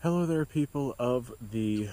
Hello there, people of the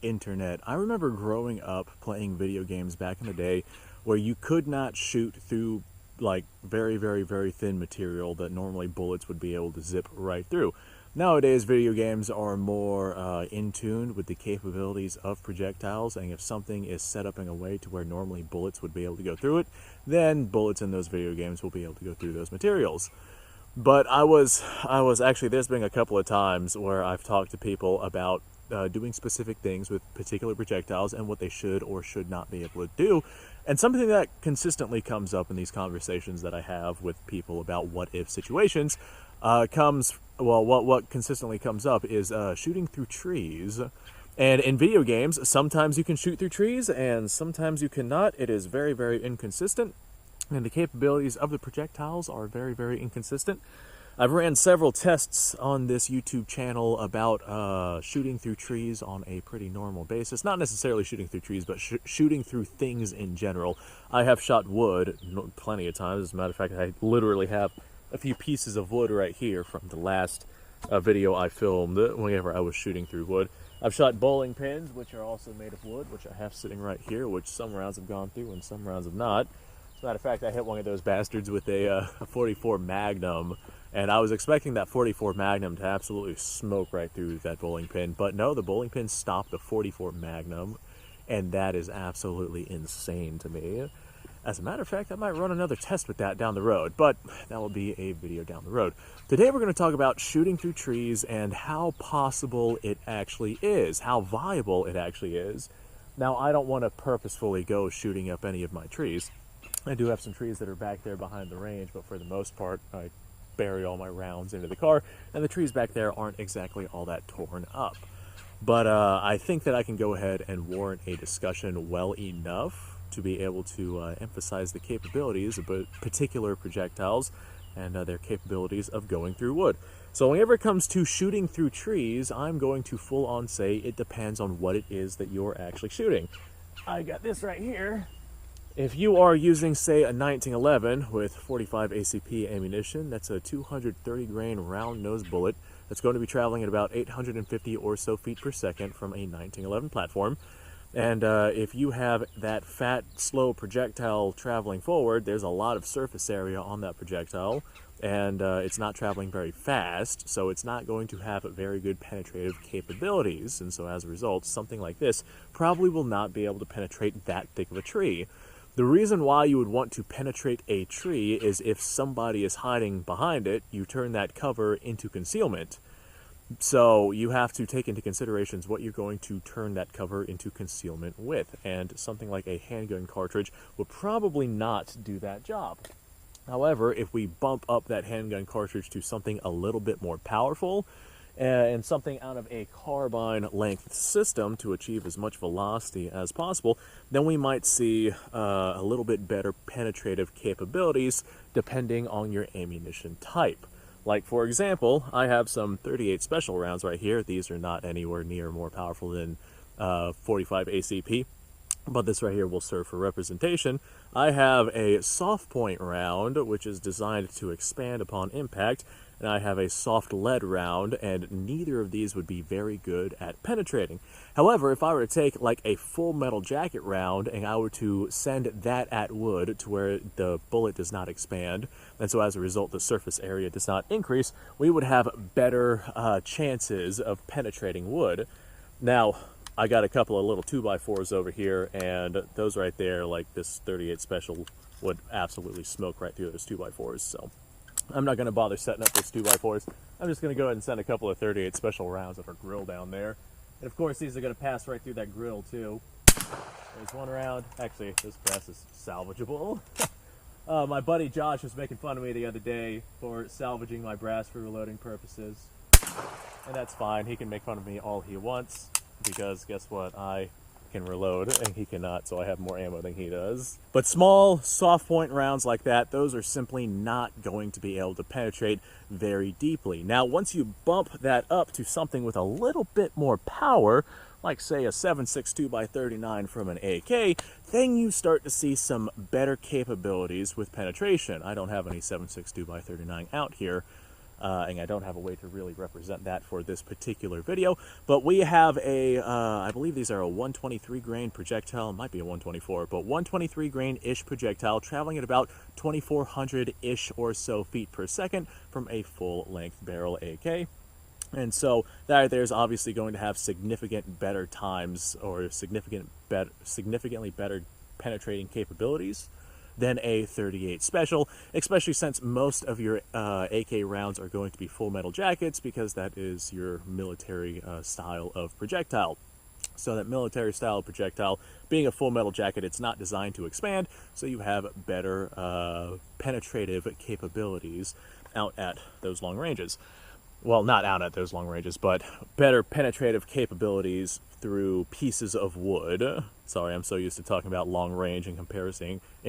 internet. I remember growing up playing video games back in the day where you could not shoot through like very thin material that normally bullets would be able to zip right through. Nowadays, video games are more in tune with the capabilities of projectiles, and if something is set up in a way to where normally bullets would be able to go through it, then bullets in those video games will be able to go through those materials. But I was actually, there's been a couple of times where I've talked to people about doing specific things with particular projectiles and what they should or should not be able to do. And something that consistently comes up in these conversations that I have with people about what-if situations what consistently comes up is shooting through trees. And in video games, sometimes you can shoot through trees and sometimes you cannot. It is very inconsistent. And the capabilities of the projectiles are very inconsistent. I've ran several tests on this YouTube channel about shooting through trees on a pretty normal basis. Not necessarily shooting through trees, but shooting through things in general. I have shot wood plenty of times. As a matter of fact, I literally have a few pieces of wood right here from the last video I filmed whenever I was shooting through wood. I've shot bowling pins, which are also made of wood, which I have sitting right here, which some rounds have gone through and some rounds have not. As a matter of fact, I hit one of those bastards with a 44 Magnum, and I was expecting that 44 Magnum to absolutely smoke right through that bowling pin, but no, the bowling pin stopped the 44 Magnum, and that is absolutely insane to me. As a matter of fact, I might run another test with that down the road, but that will be a video down the road. Today we're going to talk about shooting through trees and how possible it actually is, how viable it actually is. Now, I don't want to purposefully go shooting up any of my trees. I do have some trees that are back there behind the range, but for the most part, I bury all my rounds into the car, and the trees back there aren't exactly all that torn up. But I think that I can go ahead and warrant a discussion well enough to be able to emphasize the capabilities of particular projectiles and their capabilities of going through wood. So whenever it comes to shooting through trees, I'm going to full on say it depends on what it is that you're actually shooting. I got this right here. If you are using, say, a 1911 with 45 ACP ammunition, that's a 230 grain round nose bullet that's going to be traveling at about 850 or so feet per second from a 1911 platform. And if you have that fat, slow projectile traveling forward, there's a lot of surface area on that projectile, and it's not traveling very fast, so it's not going to have very good penetrative capabilities. And so as a result, something like this probably will not be able to penetrate that thick of a tree. The reason why you would want to penetrate a tree is if somebody is hiding behind it, you turn that cover into concealment. So you have to take into considerations what you're going to turn that cover into concealment with, and something like a handgun cartridge would probably not do that job. However, if we bump up that handgun cartridge to something a little bit more powerful, and something out of a carbine length system to achieve as much velocity as possible, then we might see a little bit better penetrative capabilities depending on your ammunition type. Like, for example, I have some 38 special rounds right here. These are not anywhere near more powerful than 45 ACP, but this right here will serve for representation. I have a soft point round, which is designed to expand upon impact, and I have a soft lead round, and neither of these would be very good at penetrating. However, if I were to take like a full metal jacket round and I were to send that at wood to where the bullet does not expand, and so as a result the surface area does not increase, we would have better chances of penetrating wood. Now, I got a couple of little 2x4s over here, and those right there, like this 38 Special, would absolutely smoke right through those 2x4s, so I'm not going to bother setting up those 2x4s. I'm just going to go ahead and send a couple of 38 Special rounds of our grill down there. And of course, these are going to pass right through that grill, too. There's one round. Actually, this brass is salvageable. My buddy Josh was making fun of me the other day for salvaging my brass for reloading purposes. And that's fine. He can make fun of me all he wants, because guess what? I can reload and he cannot, so I have more ammo than he does. But small, soft point rounds like that, those are simply not going to be able to penetrate very deeply. Now, once you bump that up to something with a little bit more power, like say a 7.62 by 39 from an AK, then you start to see some better capabilities with penetration. I don't have any 7.62 by 39 out here, and I don't have a way to really represent that for this particular video, but we have a, I believe these are a 123 grain projectile, might be a 124, but 123 grain-ish projectile traveling at about 2,400-ish or so feet per second from a full-length barrel AK. And so that there's obviously going to have significant better times, or significantly better penetrating capabilities than a 38 special, especially since most of your AK rounds are going to be full metal jackets, because that is your military style of projectile. So that military style projectile being a full metal jacket, it's not designed to expand, so you have better penetrative capabilities out at those long ranges. Well, not out at those long ranges, but better penetrative capabilities through pieces of wood. Sorry, I'm so used to talking about long range and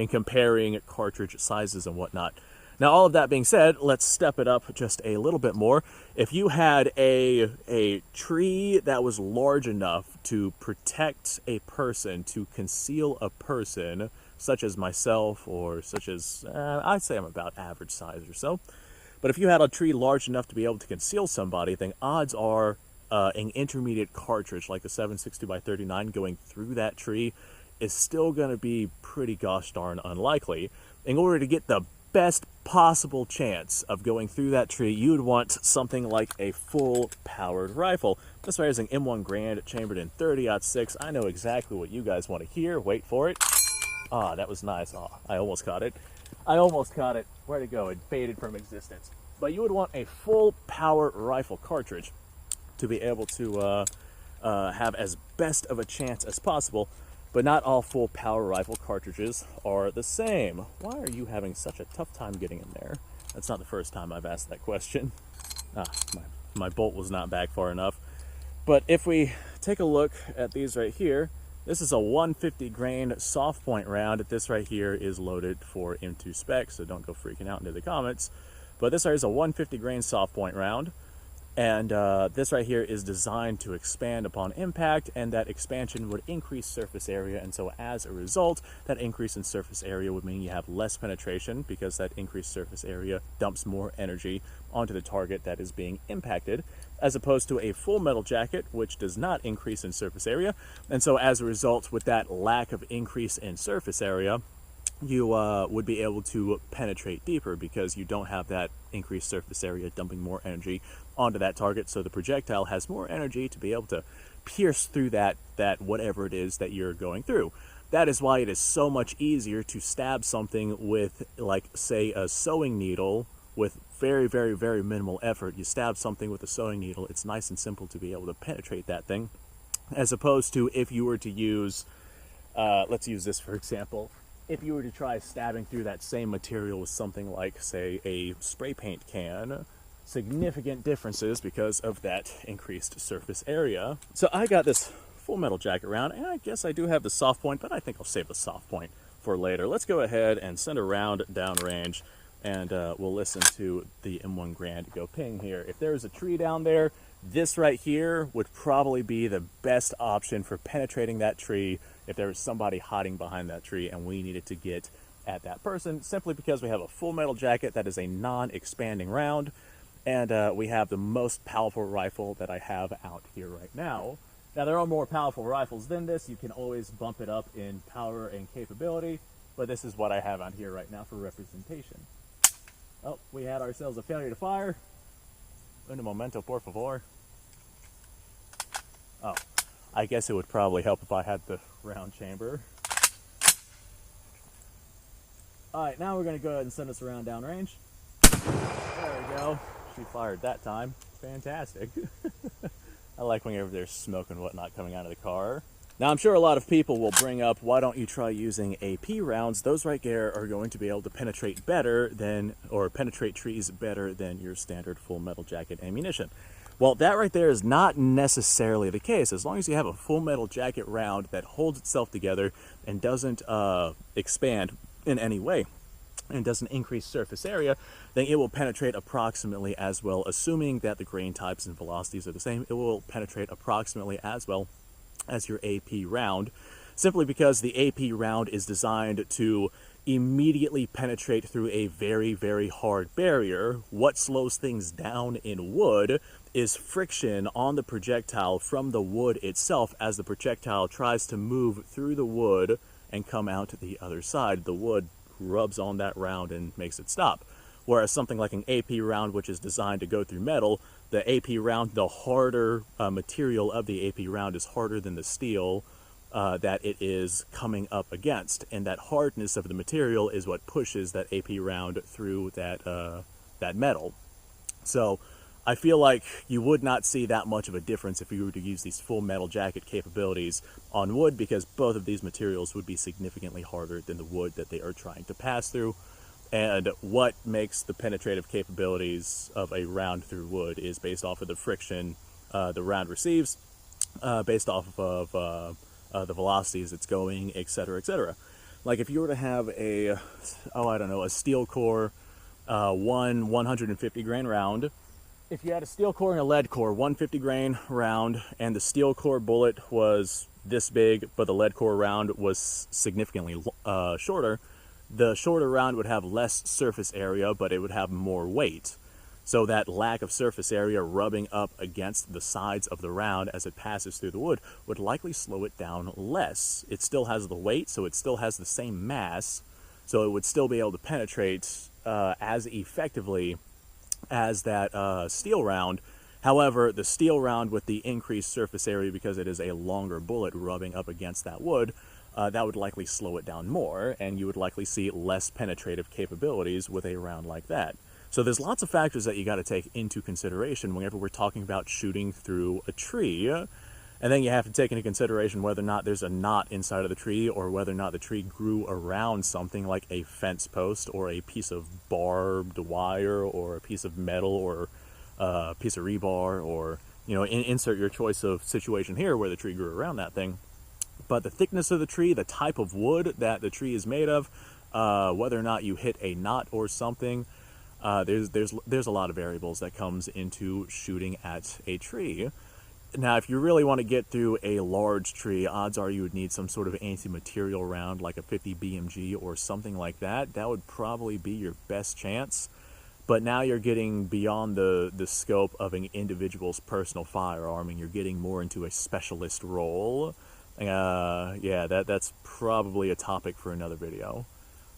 comparing cartridge sizes and whatnot. Now, all of that being said, let's step it up just a little bit more. If you had a tree that was large enough to protect a person, to conceal a person, such as myself, or such as, I'd say I'm about average size or so. But if you had a tree large enough to be able to conceal somebody, then odds are an intermediate cartridge like the 7.62x39 going through that tree is still going to be pretty gosh darn unlikely. In order to get the best possible chance of going through that tree, you'd want something like a full powered rifle. This right is an M1 Garand chambered in 30-06. I know exactly what you guys want to hear. Wait for it. Ah, that was nice. Ah, I almost caught it. Where'd it go? It faded from existence. But you would want a full power rifle cartridge to be able to have as best of a chance as possible. But not all full power rifle cartridges are the same. Why are you having such a tough time getting in there? That's not the first time I've asked that question. My bolt was not back far enough. But if we take a look at these right here, this is a 150 grain soft point round. This right here is loaded for M2 spec, so don't go freaking out into the comments. But this right is a 150 grain soft point round, and this right here is designed to expand upon impact, and that expansion would increase surface area, and so as a result, that increase in surface area would mean you have less penetration, because that increased surface area dumps more energy onto the target that is being impacted, as opposed to a full metal jacket, which does not increase in surface area. And so as a result, with that lack of increase in surface area, you would be able to penetrate deeper, because you don't have that increased surface area dumping more energy onto that target. So the projectile has more energy to be able to pierce through that whatever it is that you're going through. That is why it is so much easier to stab something with, like, say, a sewing needle with very, very, very minimal effort. You stab something with a sewing needle, it's nice and simple to be able to penetrate that thing, as opposed to if you were to use, let's use this for example, if you were to try stabbing through that same material with something like, say, a spray paint can. Significant differences because of that increased surface area. So I got this full metal jacket round, and I guess I do have the soft point, but I think I'll save the soft point for later. Let's go ahead and send a round downrange, and we'll listen to the M1 Garand go ping here. If there's a tree down there, this right here would probably be the best option for penetrating that tree if there was somebody hiding behind that tree and we needed to get at that person, simply because we have a full metal jacket that is a non-expanding round, and we have the most powerful rifle that I have out here right now. Now, there are more powerful rifles than this. You can always bump it up in power and capability, but this is what I have on here right now for representation. Oh, we had ourselves a failure to fire. Un momento, por favor. Oh, I guess it would probably help if I had the round chamber. Alright, now we're going to go ahead and send us around downrange. There we go. She fired that time. Fantastic. I like whenever there's smoke and whatnot coming out of the car. Now, I'm sure a lot of people will bring up, why don't you try using AP rounds? Those right there are going to be able to penetrate better than, or penetrate trees better than your standard full metal jacket ammunition. Well, that right there is not necessarily the case. As long as you have a full metal jacket round that holds itself together and doesn't expand in any way, and doesn't increase surface area, then it will penetrate approximately as well, assuming that the grain types and velocities are the same. It will penetrate approximately as well as your AP round, simply because the AP round is designed to immediately penetrate through a very, very hard barrier. What slows things down in wood is friction on the projectile from the wood itself as the projectile tries to move through the wood and come out to the other side. The wood rubs on that round and makes it stop. Whereas something like an AP round, which is designed to go through metal, the AP round, the harder material of the AP round is harder than the steel that it is coming up against. And that hardness of the material is what pushes that AP round through that metal. So I feel like you would not see that much of a difference if you were to use these full metal jacket capabilities on wood, because both of these materials would be significantly harder than the wood that they are trying to pass through. And what makes the penetrative capabilities of a round through wood is based off of the friction the round receives, based off of the velocities it's going, etc., etc. Like if you were to have a steel core 150 grain round. If you had a steel core and a lead core, 150 grain round, and the steel core bullet was this big, but the lead core round was significantly shorter, the shorter round would have less surface area, but it would have more weight. So that lack of surface area rubbing up against the sides of the round as it passes through the wood would likely slow it down less. It still has the weight, so it still has the same mass, so it would still be able to penetrate as effectively as that steel round. However, the steel round with the increased surface area, because it is a longer bullet rubbing up against that wood, that would likely slow it down more, and you would likely see less penetrative capabilities with a round like that. So there's lots of factors that you got to take into consideration whenever we're talking about shooting through a tree. And then you have to take into consideration whether or not there's a knot inside of the tree, or whether or not the tree grew around something like a fence post or a piece of barbed wire or a piece of metal or a piece of rebar, or, you know, insert your choice of situation here where the tree grew around that thing. But the thickness of the tree, the type of wood that the tree is made of, whether or not you hit a knot or something, there's a lot of variables that comes into shooting at a tree. Now, if you really want to get through a large tree, odds are you would need some sort of anti-material round, like a 50 BMG or something like that. That would probably be your best chance. But now you're getting beyond the scope of an individual's personal firearm, and you're getting more into a specialist role. Yeah, that's probably a topic for another video.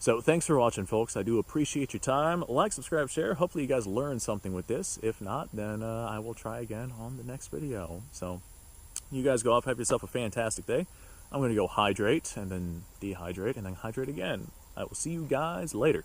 So thanks for watching, folks. I do appreciate your time. Like, subscribe, share. Hopefully you guys learned something with this. If not, then I will try again on the next video. So you guys go off, have yourself a fantastic day. I'm going to go hydrate, and then dehydrate, and then hydrate again. I will see you guys later.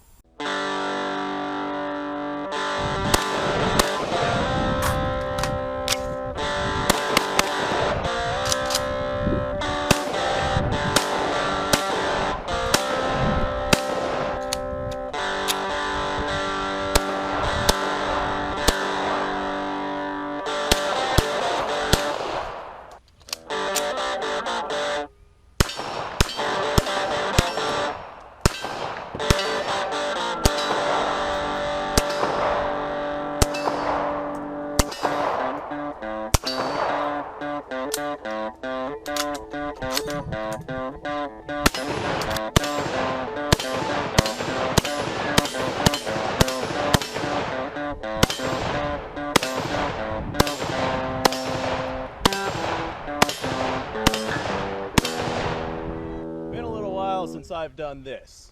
Been a little while since I've done this.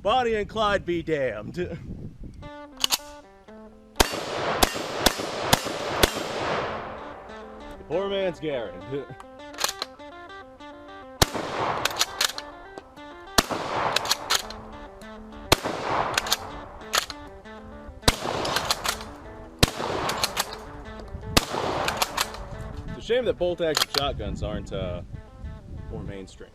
Bonnie and Clyde be damned. The poor man's Garen. It's a shame that bolt-action shotguns aren't more mainstream.